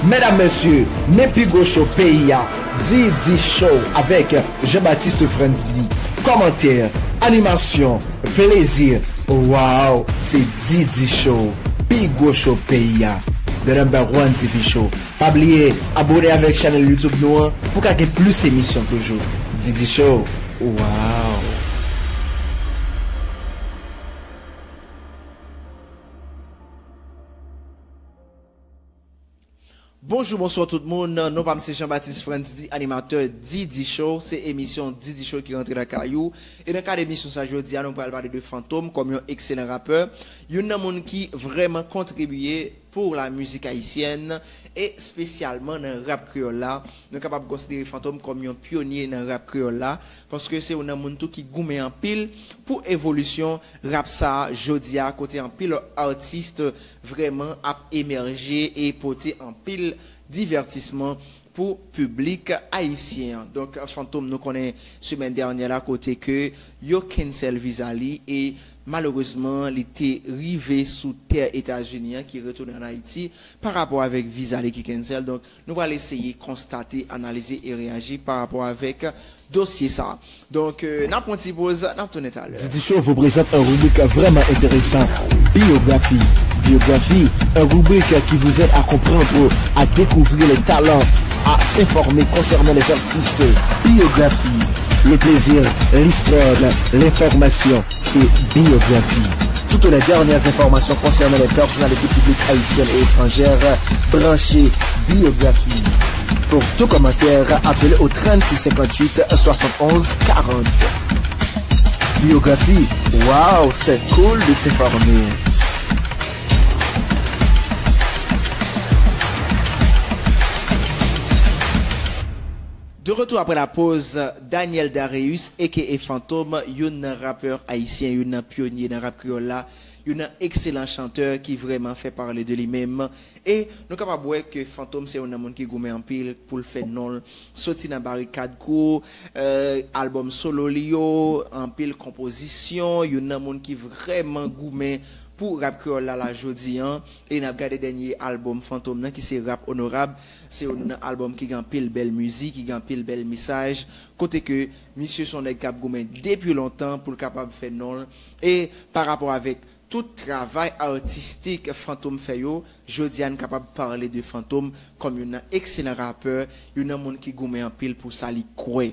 Mesdames, messieurs, Nepigo Show PIA, Didi Show avec Jean-Baptiste Franz-D. Commentaires, animation, plaisir. Wow, c'est Didi Show, Pigo Show PIA, The Number One TV Show. Pas oublier, abonnez avec chaîne YouTube nous pour qu'il y ait plus d'émissions toujours. Didi Show, wow. Bonjour, bonsoir tout le monde. Nous sommes M. Jean-Baptiste Franz-D, animateur Didi Show. C'est émission Didi Show qui rentre dans le caillou. Et dans le cadre de l'émission, ça aujourd'hui, nous allons parler de Fantôme comme un excellent rappeur. Il y a un monde qui vraiment contribué pour la musique haïtienne et spécialement dans le rap créole là. Nous sommes capables de considérer Fantôme comme un pionnier dans le rap créole là parce que c'est un monde qui goûte en pile pour évolution rap ça jodi à côté en pile artiste vraiment a émergé et porter en pile divertissement pour public haïtien. Donc Fantôme nous connaît semaine dernière à côté que yo cancel Visali et malheureusement il était rivé sous terre États-Unis qui retourne en Haïti par rapport avec Visali qui cancel. Donc nous allons essayer de constater, analyser et réagir par rapport avec dossier ça. Donc n'a pas de pause, n'a pas de l'heure. Didi Show vous présente un rubrique vraiment intéressant, biographie. Biographie, un rubrique qui vous aide à comprendre, à découvrir les talents, à s'informer concernant les artistes. Biographie, le plaisir, l'histoire, l'information, c'est biographie. Toutes les dernières informations concernant les personnalités publiques haïtiennes et étrangères, branchez biographie. Pour tout commentaire, appelez au 36 58 71 40. Biographie, waouh, c'est cool de s'informer. De retour après la pause, Daniel Darius, a.k.a. Fantôme, un rappeur haïtien, un pionnier dans le rap créole là, un excellent chanteur qui vraiment fait parler de lui-même. Et nous sommes capables de voir que Fantôme, c'est un homme qui gourmet en pile pour le faire non, sorti dans barricade court, album solo lio, en pile composition, un homme qui vraiment gourmet pour rap créole la jodi an et n'a regardé dernier album Fantôme qui c'est rap honorable, c'est un album qui gagne pile belle musique, qui gagne pile bel message côté que monsieur son cap gourmet depuis longtemps pour capable faire non et par rapport avec tout travail artistique Fantôme fait yo, jodi an capable parler de Fantôme comme un excellent rappeur, un monde qui gourmet en pile pour ça li croit.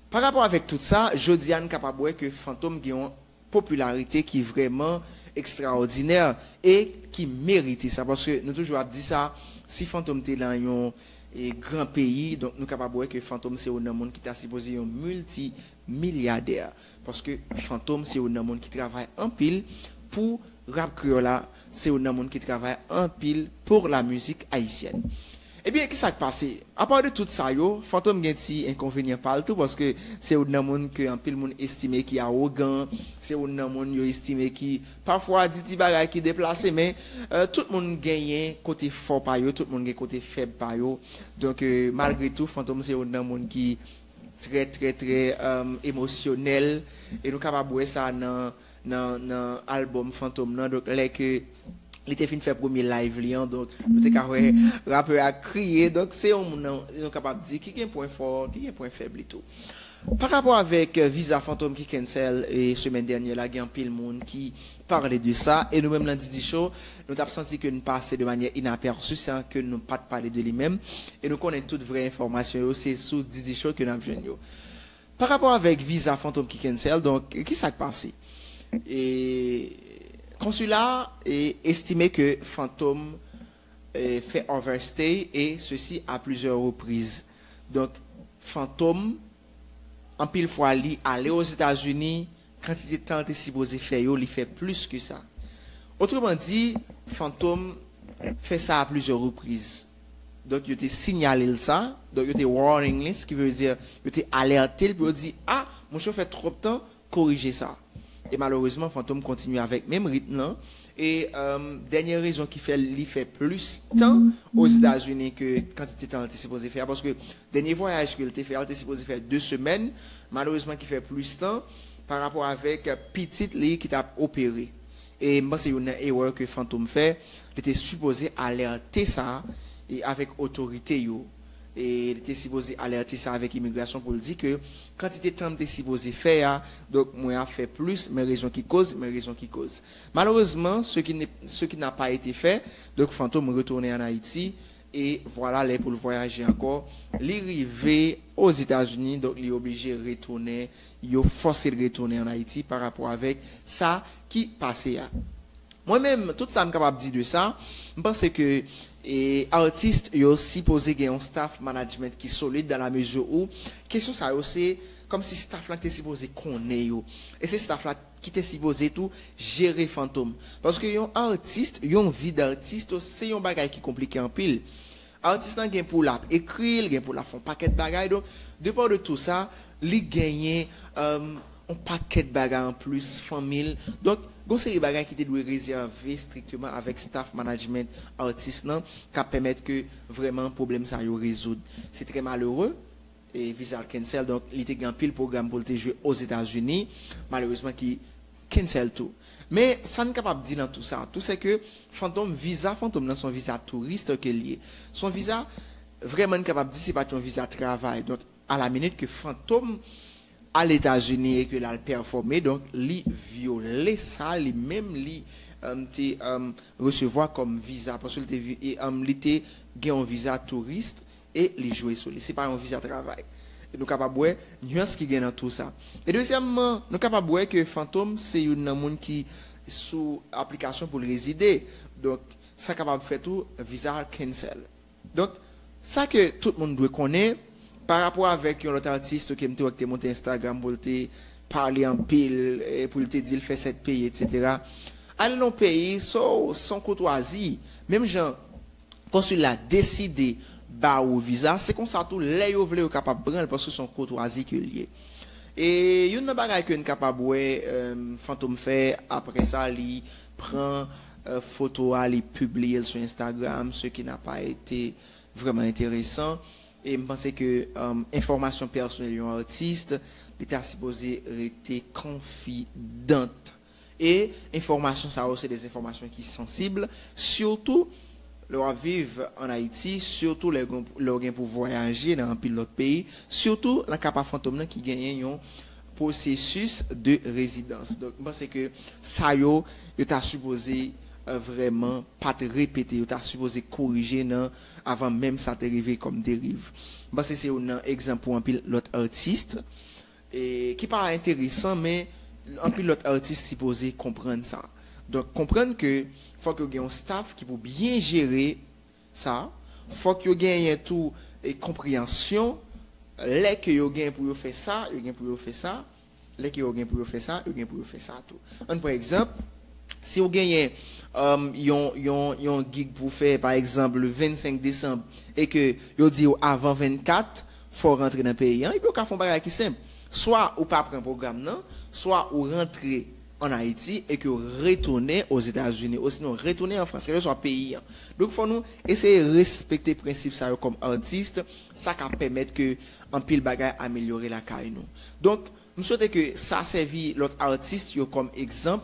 Par rapport avec tout ça, jodi an capable voir que Fantôme gagne une popularité qui vraiment extraordinaire et qui mérite ça parce que nous toujours dit ça si Fantôme était dans un grand pays donc nous capable voir que Fantôme c'est un monde qui t'a supposé un multimilliardaire parce que Fantôme c'est un monde qui travaille en pile pour rap créole, c'est un monde qui travaille en pile pour la musique haïtienne. Eh bien, qu'est-ce qui s'est passé? À part de tout ça, Fantôme a un inconvénient partout parce que c'est un monde que un pile monde estime qui est arrogant, c'est un monde estimé qui parfois dit des bagages qui déplacé mais tout le monde gagne côté fort par yo, tout le monde gagne côté faible par yo. Donc malgré tout Fantôme c'est un monde qui très émotionnel et nous capable voir ça dans album Fantôme donc là que il était fin faire premier live liant donc nous t'es carré rappeur a crié donc c'est on capable de dire qui est un point fort qui est un point faible et tout par rapport avec Visa Fantôme qui cancel et semaine dernière là il y a un pile monde qui parlait de ça et nous même dans Didi Show nous avons senti que nous passons de manière inaperçue sans que nous pas parler de lui-même et nous connaissons toute vraie information c'est sous Didi Show que nous avons jeune par rapport avec Visa Fantôme qui cancel donc qui s'est passé et consulat est estimé que Fantôme fait overstay et ceci à plusieurs reprises. Donc Fantôme en pile fois li aller aux États-Unis quand il était supposé faire il fait plus que ça. Autrement dit, Fantôme fait ça à plusieurs reprises. Donc il était signalé ça, donc il était warning list qui veut dire il était alerté pour dire ah mon chef fait trop de temps corriger ça. Et malheureusement, Fantôme continue avec même rythme là. Et dernière raison qui fait il fait plus de temps aux États-Unis que quand il était supposé faire parce que dernier voyage qu'il était fait, il était supposé faire 2 semaines. Malheureusement, qui fait plus de temps par rapport avec petite Lee qui t'a opéré. Et moi c'est une erreur que Fantôme fait. Il était supposé alerter ça et avec autorité yo. Et il était supposé alerter ça avec immigration pour dire que quantité de temps était supposé faire, donc moi a fait plus, mes raisons qui causent. Malheureusement, ce qui n'a pas été fait, donc fantôme retourné en Haïti et voilà les pour le voyager encore, l'arrivée aux États-Unis, donc il est obligé de retourner, il est forcé de retourner en Haïti par rapport avec ça qui passait. Moi-même, tout ça, je suis capable de dire de ça. Je pense que les artistes, ils ont aussi posé un staff management qui est solide dans la mesure où, question ça, c'est comme si staff là était supposé connaître. Et c'est staff là qui était supposé tout gérer fantôme. Parce que un artiste, une vie d'artiste, c'est un bagage qui est compliqué en pile. Artiste nan gen pour la écrire, gen pour la faire un paquet de bagages. Donc, de part de tout ça, li gagne un paquet de bagages en plus, famille. Donc, gon série bagages qui te doit réserver strictement avec staff management artiste nan, qui permettre que vraiment problème ça yo résoudre. C'est très malheureux. Et visa cancel, donc il était un pile programme pour te jouer aux États-Unis, malheureusement qui cancel tout. Mais ça n'est capable de dire dans tout ça. Tout c'est que fantôme dans son visa touriste que lié. Son visa vraiment capable de dire c'est pas un visa travail. Donc à la minute que fantôme à l'États-Unis et que l'a performé, donc li violer ça, li même li recevoir comme visa parce que il était un visa touriste et les jouer sur lui. C'est pas un visa travail. Et nous capable voir nuance qui gagne dans tout ça. Et deuxièmement, nous capable voir que fantôme c'est une monde qui sous application pour résider. Donc ça capable faire tout visa cancel. Donc ça que tout le monde doit connaître par rapport avec un autre artiste qui me monté Instagram pour te parler en pile et pour te dire fait cette pays etc. Aller dans le pays sans courtoisie, même gens consulat décidé ba ou visa, c'est comme ça tout les yo vle capable prendre parce que son courtoisie que lié. Et une bagay que capable fantôme fait après ça li prend photo à li publier sur Instagram, ce qui n'a pas été vraiment intéressant et je pense que information personnelle d'un artiste l'état supposé être confidente et information ça aussi des informations qui sont sensibles surtout leur vivre en Haïti, surtout les gens pour voyager dans un pilote pays, surtout la capa fantôme qui gagne un processus de résidence. Donc, je pense que ça yo t'a supposé vraiment pas te répéter, yo t'a supposé corriger non avant même ça t'arriver comme dérive. Je pense que c'est un exemple pour un pilote artiste et qui pas intéressant mais un pilote artiste supposé comprendre ça. Donc comprendre que faut que vous ayez un staff qui peut bien gérer ça, faut que vous ayez tout et compréhension, les que vous avez pour faire ça, vous avez pour faire ça, les que vous avez pour faire ça, vous avez pour faire ça tout. Par exemple, si vous avez un gig pour faire par exemple le 25 décembre et que vous dites avant 24, faut rentrer dans le pays, il peut faire un bagage qui simple. Soit ou pas prendre un programme non, soit ou rentrer en Haïti et que retourner aux États-Unis ou sinon retourner en France, que ce soit pays. Donc, il faut nous essayer de respecter le principe ça comme artiste, ça qui permet que en pile bagay améliorer la carrière nous. Donc, je souhaite que ça servi l'autre artiste comme exemple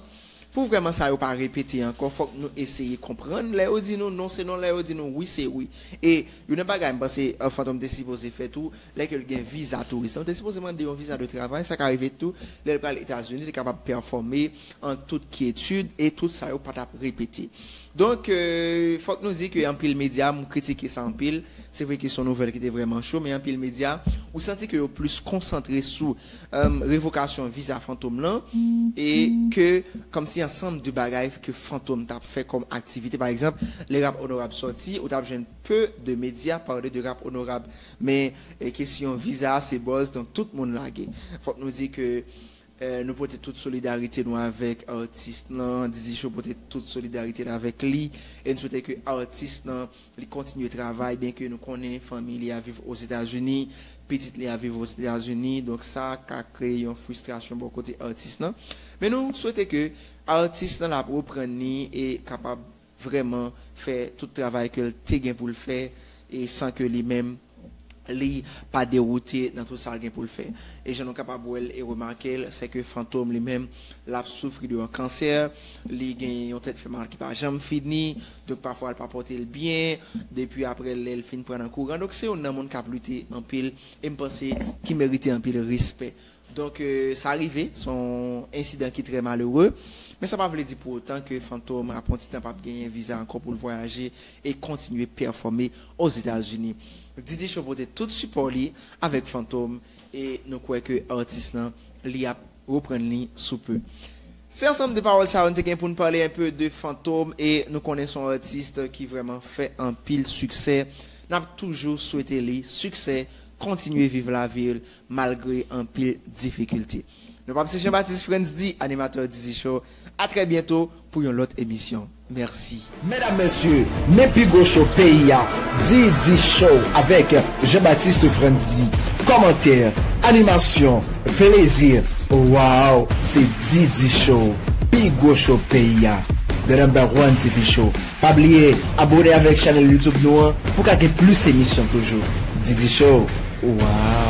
pour vraiment ça ne pas répéter encore, faut que nous essayer de comprendre. Là, on dit nous, non, c'est non, là, on dit nous, oui, c'est oui. Et, il n'y a pas de parce que un fantôme est supposé faire tout, là, que le visa touriste, on est supposé demander un visa de travail, ça arrive tout, là, les États-Unis, il est capable de performer en toute quiétude et tout ça, il ne pas répéter. Donc, faut que nous disions qu'en pile média, nous critiquer ça en pile. C'est vrai que son nouvelle qui était vraiment chaud, mais en pile média, vous sentez que vous plus concentré sur révocation visa fantôme là et que comme si ensemble de bagages que fantôme t'a fait comme activité. Par exemple, les rap honorables sortis, ou t'as besoin peu de médias parler de rap honorable, mais question visa, c'est boss, donc tout le monde lagué. Faut que nous disions que nous porter toute solidarité nous avec artiste là Didi Show porter toute solidarité avec lui et nous souhaiter que artiste là il continue de travail bien que nous connaissons famille à vivre aux États-Unis petite à vivre aux États-Unis donc ça a créé une frustration pour côté artiste là mais nous souhaitons que artiste là la reprendre et capable vraiment faire tout le travail que t'es gain pour le faire et sans que lui-même li pas dérouté dans tout ça pour le faire et j'en ai capable et remarquer c'est que fantôme lui-même l'a souffert d'un cancer, li gagne une tête fait mal qui pas jamais fini, donc parfois elle pas porter le bien, depuis après elle fin prendre en courant, donc c'est un monde qui a lutté en pile et me penser qui méritait un pile respect. Donc ça arrivé, son incident qui est très malheureux. Mais ça ne veut pas dire pour autant que Fantôme a pas gagné un visa encore pour le voyager et continuer à performer aux États-Unis. Didi Show porte tout support avec Fantôme et nous croyons que l'artiste a reprendre sous peu. C'est ensemble de paroles ça pour nous parler un peu de Fantôme et nous connaissons un artiste qui vraiment fait un pile succès. Nous avons toujours souhaité lui succès, continuer à vivre la ville malgré un pile difficulté. Nous sommes Jean-Baptiste Friends, animateur Didi Show. À très bientôt pour une autre émission. Merci. Mesdames, Messieurs, Mepigo Show PIA, Didi Show avec Jean-Baptiste Friends. Commentaires, animation, plaisir. Wow, c'est Didi Show. Pigo Show PIA. The number one TV show. Pas oublier, abonnez avec chaîne YouTube nous pour qu'il y ait plus d'émissions toujours. Didi Show. Wow.